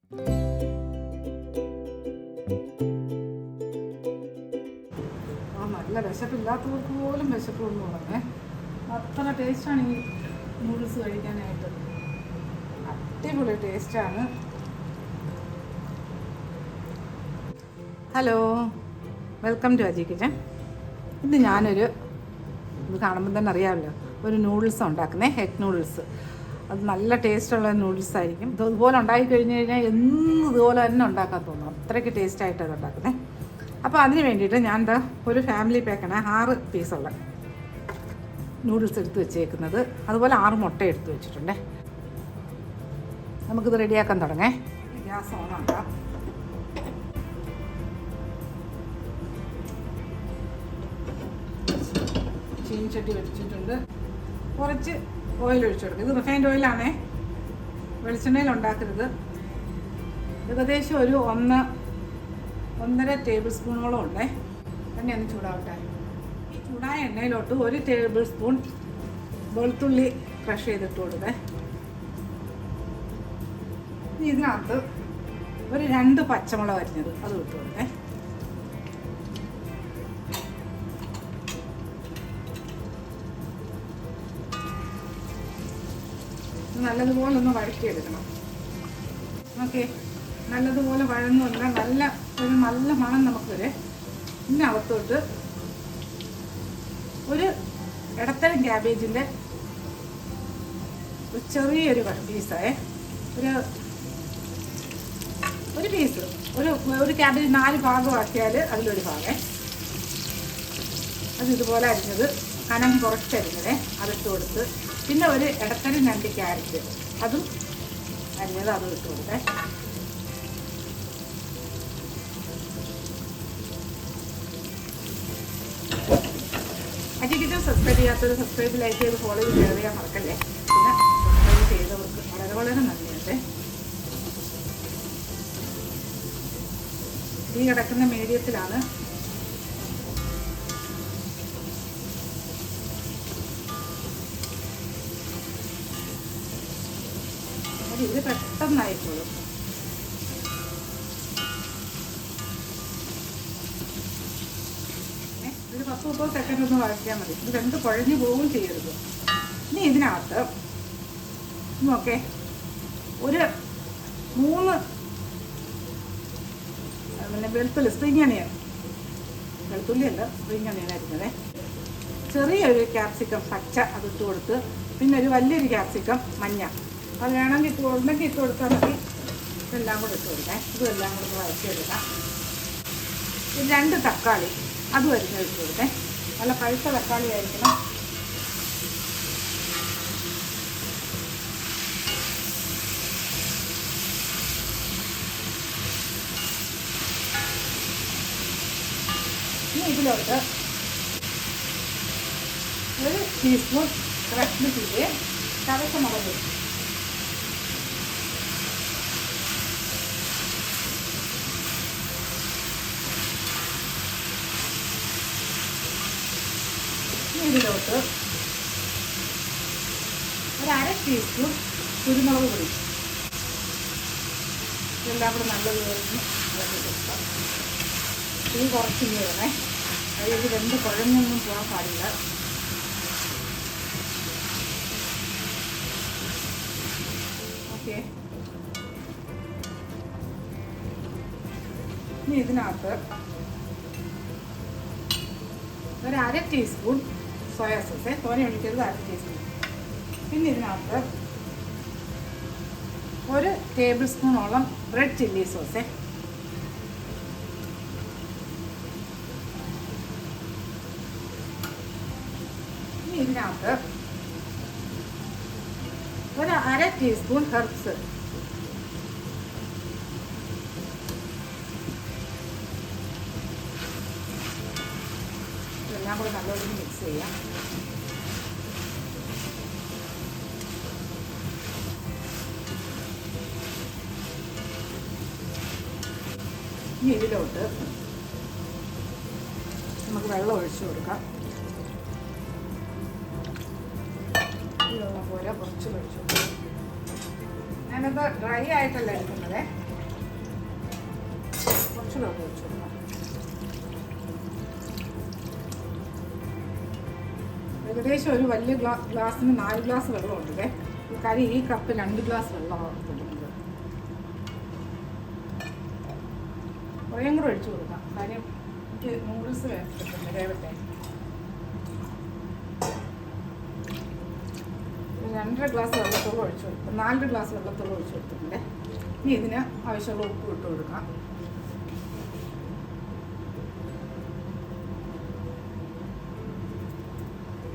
നല്ല വിശപ്പില്ലാത്തവർക്ക് പോലും വിശപ്പ് കൊണ്ട് തുടങ്ങേ. അത്ര ടേസ്റ്റാണ് ഈ നൂഡിൽസ് കഴിക്കാനായിട്ട്. അടിപൊളി ടേസ്റ്റാണ്. Hello, welcome to Aji kitchen. ഇത് ഞാനൊരു ഇത് കാണുമ്പോൾ തന്നെ അറിയാമല്ലോ, ഒരു നൂഡിൽസ് ഉണ്ടാക്കുന്നത്, എഗ് നൂഡിൽസ്. അത് നല്ല ടേസ്റ്റുള്ള നൂഡിൽസ് ആയിരിക്കും. ഇതുപോലെ ഉണ്ടാക്കി കഴിഞ്ഞ് കഴിഞ്ഞാൽ എന്നും ഇതുപോലെ തന്നെ ഉണ്ടാക്കാൻ തോന്നും, അത്രയ്ക്ക് ടേസ്റ്റായിട്ട് അത് ഉണ്ടാക്കുന്നത്. അപ്പോൾ അതിന് വേണ്ടിയിട്ട് ഞാൻ എന്താ ഒരു ഫാമിലി പാക്കാണ് 6 പീസുള്ള നൂഡിൽസ് എടുത്ത് വെച്ചേക്കുന്നത്. അതുപോലെ 6 മുട്ട എടുത്ത് വെച്ചിട്ടുണ്ട്. നമുക്കിത് റെഡിയാക്കാൻ തുടങ്ങേ. ഗ്യാസ് ഓൺ ആക്കാം. ചീനിച്ചട്ടി വെച്ചിട്ടുണ്ട്. കുറച്ച് ഓയിൽ ഒഴിച്ചു കൊടുക്കുക. ഇത് റിഫൈൻഡ് ഓയിലാണേ, വെളിച്ചെണ്ണയിൽ ഉണ്ടാക്കരുത്. ഏകദേശം ഒരു 1.5 ടേബിൾ സ്പൂണോളം ഉണ്ടേ. എണ്ണ ഒന്ന് ചൂടാവട്ടെ. ഈ ചൂടായ എണ്ണയിലോട്ട് 1 ടേബിൾ സ്പൂൺ വെളുത്തുള്ളി ക്രഷ് ചെയ്തിട്ട് കൊടുക്കേ. ഇനി ഇതിനകത്ത് ഒരു 2 പച്ചമുളക് അരിഞ്ഞത് അത് ഇട്ട് കൊടുക്കേ. നല്ലതുപോലെ ഒന്ന് വഴറ്റിയെടുക്കണം. ഓക്കെ, നല്ലതുപോലെ വഴന്നുമില്ല, നല്ല മണം നമുക്ക് വരെ. ഇതിനകത്തോട്ട് ഒരു ഇടത്തരം ക്യാബേജിൻ്റെ ഒരു ചെറിയൊരു പീസായേ, ഒരു പീസ്, ഒരു ക്യാബേജ് 4 ഭാഗമാക്കിയാൽ അതിലൊരു ഭാഗമേ. അത് ഇതുപോലെ അരിഞ്ഞത്, കനം കുറച്ചരിഞ്ഞതേ, അതിട്ട് കൊടുത്ത്. പിന്നെ ഒരു ഇടത്തരം 2 ക്യാരറ്റ് അതും അരിഞ്ഞത് അതും ഇട്ട് കൊടുത്തേ. അജി കിച്ചൻ സബ്സ്ക്രൈബ് ചെയ്യാത്തവർ സബ്സ്ക്രൈബ്, ലൈക്ക് ചെയ്ത് ഫോളോ ചെയ്ത് ഷെയർ ചെയ്യാൻ മറക്കല്ലേ. പിന്നെ സബ്സ്ക്രൈബ് ചെയ്തവർക്ക് വളരെ നന്ദിയുണ്ട്. ഈ കിടക്കുന്ന മീഡിയത്തിലാണ്. ഇത് പെട്ടെന്നായിക്കോളും. ഒരു 10-30 സെക്കൻഡ് ഒന്ന് വഴറ്റിയാൽ മതി. ഇത് 2 കുഴഞ്ഞു പോവുകയും ചെയ്യരുത്. ഇനി ഇതിനകത്ത് നോക്കേ, ഒരു 3 വെളുത്തുള്ളി, സ്പ്രിംഗ് അണിയൻ, വെളുത്തുള്ളിയല്ല സ്പ്രിംഗ് അണിയൻ അരിഞ്ഞതേ. ചെറിയൊരു ക്യാപ്സിക്കം പച്ച അതിട്ട് കൊടുത്ത്. പിന്നെ ഒരു വലിയൊരു ക്യാപ്സിക്കം മഞ്ഞ, അത് വേണമെങ്കിൽ ഉണ്ടെങ്കിൽ ഇട്ട് കൊടുത്താൽ മതി. ഇതെല്ലാം കൂടെ ഇട്ട് കൊടുക്കാം. ഇതെല്ലാം കൂടെ വഴറ്റിയെടുക്കാം. 2 തക്കാളി അതും അരിഞ്ഞ് ഇട്ട് കൊടുക്കാം. നല്ല പഴുത്ത തക്കാളി ആയിരിക്കണം. ഇനി ഇതിലോട്ട് 1 ടീസ്പൂൺ ക്രഷ്ഡ് ചില്ലി, ചതച്ച മുളക്, ഇതിലോട്ട് 1/2 ടീസ്പൂൺ കുരുമുളക് പൊടി. ഇതെല്ലാം കൂടെ നല്ലതുപോലെ കൊടുക്കാം. തീ കുറച്ചിങ്ങി വേണേ, അതായത് 2 കുഴഞ്ഞൊന്നും പോകാൻ പാടില്ല. ഓക്കെ, ഇനി ഇതിനകത്ത് 1/2 ടീസ്പൂൺ സോയാ സോസ്, തോനെ ഒഴിക്കരുത്, 1/2 ടീസ്പൂൺ. പിന്നെ ഇതിനകത്ത് 1 ടേബിൾ സ്പൂണോളം റെഡ് ചില്ലി സോസ്. ഇനി ഇതിനകത്ത് 1/2 ടീസ്പൂൺ ഹെർബ്സ്. ഇതെല്ലാം കൂടെ നല്ലോണം മിക്സ് ചെയ്യാം. ഇനി ഇതിലോട്ട് നമുക്ക് വെള്ളം ഒഴിച്ചു കൊടുക്കാം. ഈ വെള്ളം പോലെ കുറച്ച് ഒഴിച്ചു കൊടുക്കാം. ഞാനത് ഡ്രൈ ആയിട്ടല്ല എടുക്കുന്നത്, കുറച്ചുകൂടെ ഒഴിച്ചു കൊടുക്കാം. ഏകദേശം ഒരു വലിയ ഗ്ലാസ്സിന് 4 ഗ്ലാസ് വെള്ളമുണ്ട്. കറി ഈ കപ്പ് 2 ഗ്ലാസ് വെള്ളമാണ് കൊടുക്കുന്നത്. കുറേയും കൂടെ ഒഴിച്ചു കൊടുക്കാം, കാര്യം എനിക്ക് നൂഡിൽസ് വേവട്ടെ. 2.5 ഗ്ലാസ് വെള്ളത്തോളം ഒഴിച്ചു കൊടുക്കും, 4 ഗ്ലാസ് വെള്ളത്തോളം ഒഴിച്ചു കൊടുത്തിട്ടുണ്ട്. ഇനി ഇതിന് ആവശ്യമുള്ള ഉപ്പ് ഇട്ട് കൊടുക്കാം.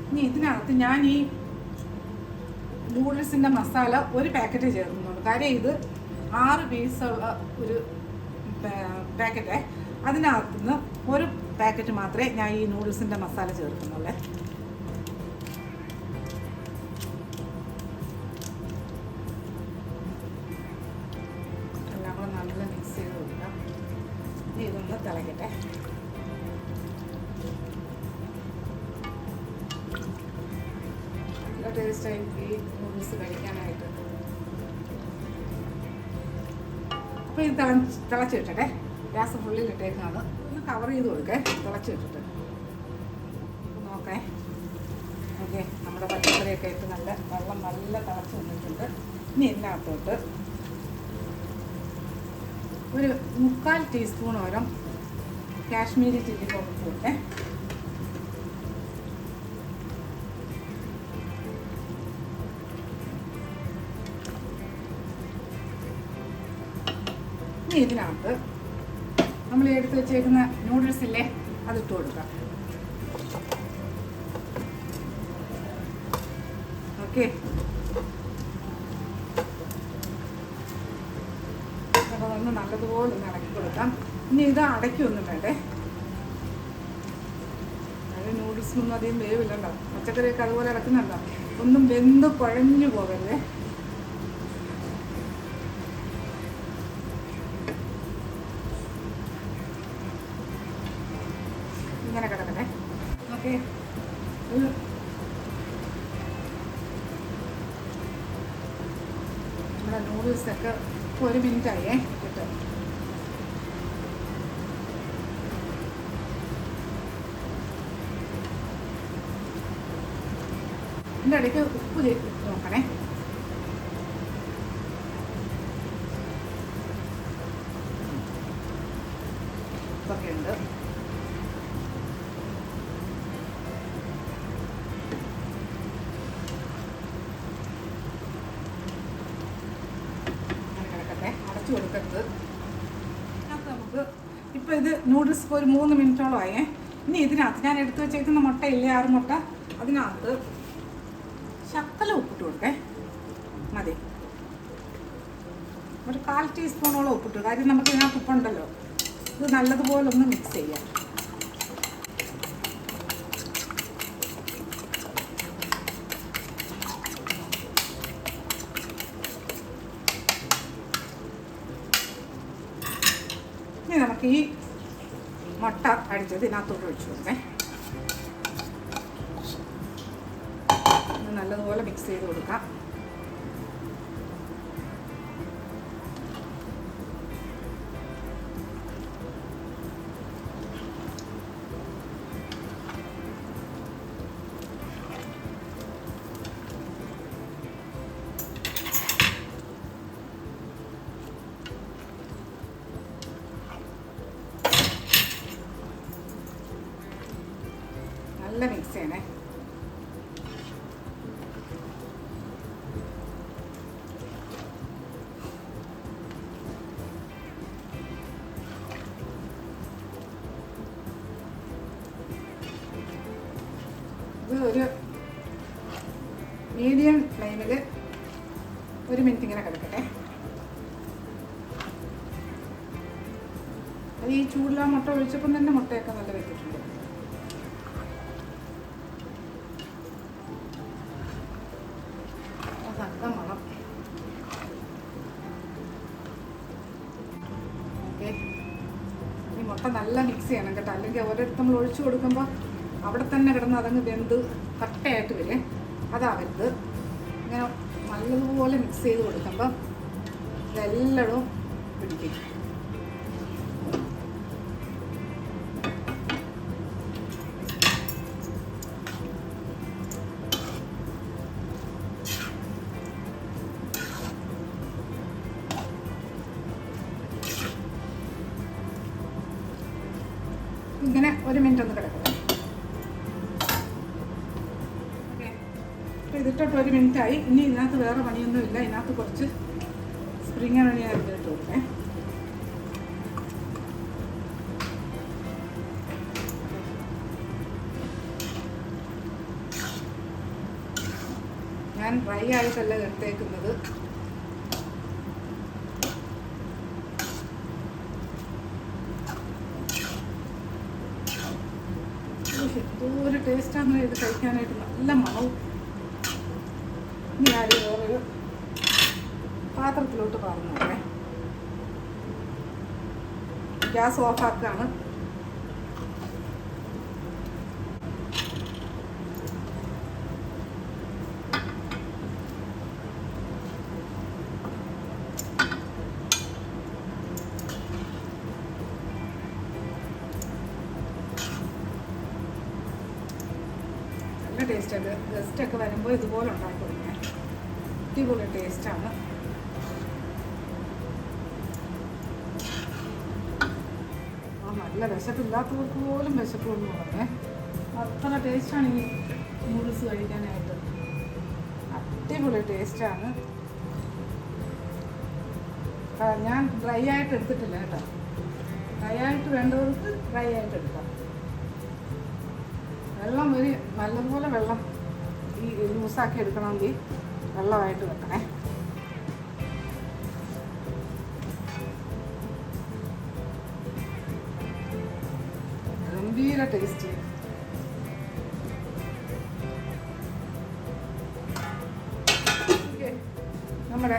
ഇനി ഇതിനകത്ത് ഞാൻ ഈ നൂഡിൽസിൻ്റെ മസാല ഒരു പാക്കറ്റ് ചേർക്കുന്നുണ്ട്. കാര്യം ഇത് 6 പീസുള്ള ഒരു പാക്കറ്റ്. അതിനകത്തുനിന്ന് ഒരു പാക്കറ്റ് മാത്രമേ ഞാൻ ഈ നൂഡിൽസിൻ്റെ മസാല ചേർക്കുന്നുള്ളൂ. എല്ലാം കൂടെ നല്ല മിക്സ് ചെയ്ത് കൊടുക്കാം. ഇനി ഇതൊന്ന് തിളക്കട്ടെ. നല്ല ടേസ്റ്റായിരിക്കും ഈ നൂഡിൽസ് കഴിക്കാനായിട്ട്. അപ്പോൾ ഇത് തിളച്ചിട്ടേ, ഗ്യാസ് ഫുള്ളിൽ ഇട്ടേക്കാണ്. ഒന്ന് കവർ ചെയ്ത് കൊടുക്കേ, തിളച്ചിട്ടിട്ട് നോക്കേ. ഓക്കെ, നമ്മുടെ പച്ചക്കറിയൊക്കെ ഇട്ട് നല്ല വെള്ളം നല്ല തിളച്ച് വന്നിട്ടുണ്ട്. ഇനി ഇതിനകത്തോട്ട് ഒരു 3/4 ടീസ്പൂണോരം കാശ്മീരി ചില്ലി പൗഡർ കൊടുത്തേ. ഇനി ഇതിനകത്ത് നമ്മൾ എടുത്ത് വെച്ചേക്കുന്ന നൂഡിൽസ് ഇല്ലേ, അതിട്ട് കൊടുക്കാം. ഓക്കെ, അപ്പോൾ ഒന്ന് നല്ലതുപോലെ ഒന്ന് ഇളക്കി കൊടുക്കാം. ഇനി ഇത് അടയ്ക്കൊന്നും വേണ്ടേ, അത് നൂഡിൽസിനൊന്നും അധികം വേവില്ലല്ലോ, പച്ചക്കറിയൊക്കെ അതുപോലെ ഇറക്കുന്നുണ്ടോ, ഒന്നും വെന്ത് കുഴഞ്ഞു പോകരുതേ. ഇങ്ങനെ കിടക്കട്ടെ. ഓക്കെ, നമ്മുടെ നൂഡിൽസൊക്കെ 1 മിനിറ്റായേ കിട്ടും. ഇതിൻ്റെ ഇടയ്ക്ക് ഉപ്പ് നോക്കണേ. ഉപ്പൊക്കെ ഉണ്ട്. അടച്ചു കൊടുക്കരുത്. അതിനകത്ത് നമുക്ക് ഇപ്പോൾ ഇത് നൂഡിൽസ് ഇപ്പോൾ ഒരു 3 മിനിറ്റോളം ആയേ. ഇനി ഇതിനകത്ത് ഞാൻ എടുത്ത് വെച്ചേക്കുന്ന മുട്ടയില്ലേ, 6 മുട്ട, അതിനകത്ത് ശകലം ഉപ്പിട്ട് കൊടുക്കേ, മതി. ഒരു 1/4 ടീസ്പൂണോളം ഉപ്പിട്ടു. കാര്യം നമുക്ക് ഇതിനകത്ത് ഉപ്പുണ്ടല്ലോ. ഇത് നല്ലതുപോലെ ഒന്ന് മിക്സ് ചെയ്യാം. ഇനി നമുക്ക് ഈ മുട്ട അടിച്ചത് ഇതിനകത്തോട്ട് ഒഴിച്ചു കൊടുക്കേ. ഇത് നല്ലതുപോലെ മിക്സ് ചെയ്ത് കൊടുക്കാം. നല്ല മിക്സ് ചെയ്യണേ. ഇത് ഒരു മീഡിയം ഫ്ലെയിമിൽ 1 മിനിറ്റ് ഇങ്ങനെ കിടക്കട്ടെ. അത് ഈ ചൂടിലാ മുട്ട ഒഴിച്ചപ്പം തന്നെ മുട്ടയൊക്കെ നല്ല വെച്ചിട്ടുണ്ട്. നല്ല മണം. ഓക്കെ, ഈ മുട്ട നല്ല മിക്സ് ചെയ്യണം കേട്ടോ, അല്ലെങ്കിൽ ഓരോരുത്തർ നമ്മൾ ഒഴിച്ചു കൊടുക്കുമ്പോൾ അവിടെ തന്നെ കിടന്ന് അതങ്ങ് വെന്ത് കട്ടയായിട്ട് വരും. അതാവരുത്. ഇങ്ങനെ നല്ലതുപോലെ മിക്സ് ചെയ്ത് കൊടുക്കുമ്പോൾ ഇതെല്ലതും പിടിക്കും. 1 മിനിറ്റ് ഒന്ന് കിടക്കട്ടെ. ഓക്കെ, അപ്പോൾ ഇതിട്ടിട്ട് 1 മിനിറ്റായി. ഇനി ഇതിനകത്ത് വേറെ പണിയൊന്നുമില്ല. ഇതിനകത്ത് കുറച്ച് സ്പ്രിംഗ് അണിയൻ ഇട്ട് കൊടുക്കേ. ഞാൻ ഡ്രൈ ആയിട്ടല്ല എടുത്തേക്കുന്നത്. ഒരു ടേസ്റ്റാണ് ഇത് കഴിക്കാനായിട്ട്, നല്ല മണവും. ഇനി ആരും വേറൊരു പാത്രത്തിലോട്ട് പറഞ്ഞോളേ. ഗ്യാസ് ഓഫാക്കുകയാണ്. നല്ല ടേസ്റ്റാണ്. ഗസ്റ്റൊക്കെ വരുമ്പോൾ ഇതുപോലെ ഉണ്ടാക്കി കൊടുക്കാൻ അടിപൊളി ടേസ്റ്റാണ്. നല്ല വിശപ്പില്ലാത്തവർക്ക് പോലും വിശപ്പ് കൊണ്ട് പറഞ്ഞേ, അത്ര ടേസ്റ്റാണ് ഈ നൂഡിൽസ് കഴിക്കാനായിട്ട്. അടിപൊളി ടേസ്റ്റാണ്. ഞാൻ ഡ്രൈ ആയിട്ട് എടുത്തിട്ടില്ല കേട്ടോ. ഡ്രൈ ആയിട്ട് വേണ്ടവർക്ക് ഡ്രൈ ആയിട്ട് എടുക്കാം. വെള്ളം ഒരു നല്ലതുപോലെ വെള്ളം ഈ ലൂസാക്കി എടുക്കണമെങ്കിൽ വെള്ളമായിട്ട് വെക്കണേ. ഗംഭീര ടേസ്റ്റ്. നമ്മുടെ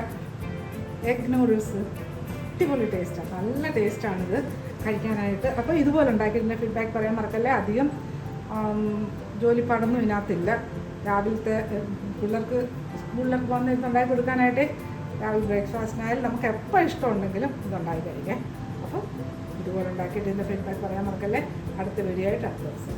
എഗ് നൂഡിൽസ് അടിപൊളി ടേസ്റ്റാണ്. നല്ല ടേസ്റ്റാണിത് കഴിക്കാനായിട്ട്. അപ്പോൾ ഇതുപോലെ ഉണ്ടാക്കിയതിൻ്റെ ഫീഡ്ബാക്ക് പറയാൻ മറക്കല്ലേ. അധികം ജോലിപ്പാടൊന്നും ഇതിനകത്തില്ല. രാവിലത്തെ പിള്ളേർക്ക് സ്കൂളിലൊക്കെ വന്ന് ഇതുണ്ടാക്കി കൊടുക്കാനായിട്ട് രാവിലെ ബ്രേക്ക്ഫാസ്റ്റിനായാലും നമുക്ക് എപ്പോൾ ഇഷ്ടമുണ്ടെങ്കിലും ഇതുണ്ടാക്കി കഴിക്കാം. അപ്പോൾ ഇതുപോലെ ഉണ്ടാക്കിയിട്ട് ഇതിൻ്റെ ഫീഡ്ബാക്ക് പറയാൻ മറക്കല്ലേ. അടുത്ത വീഡിയോ ആയിട്ട് അടുത്ത ദിവസം.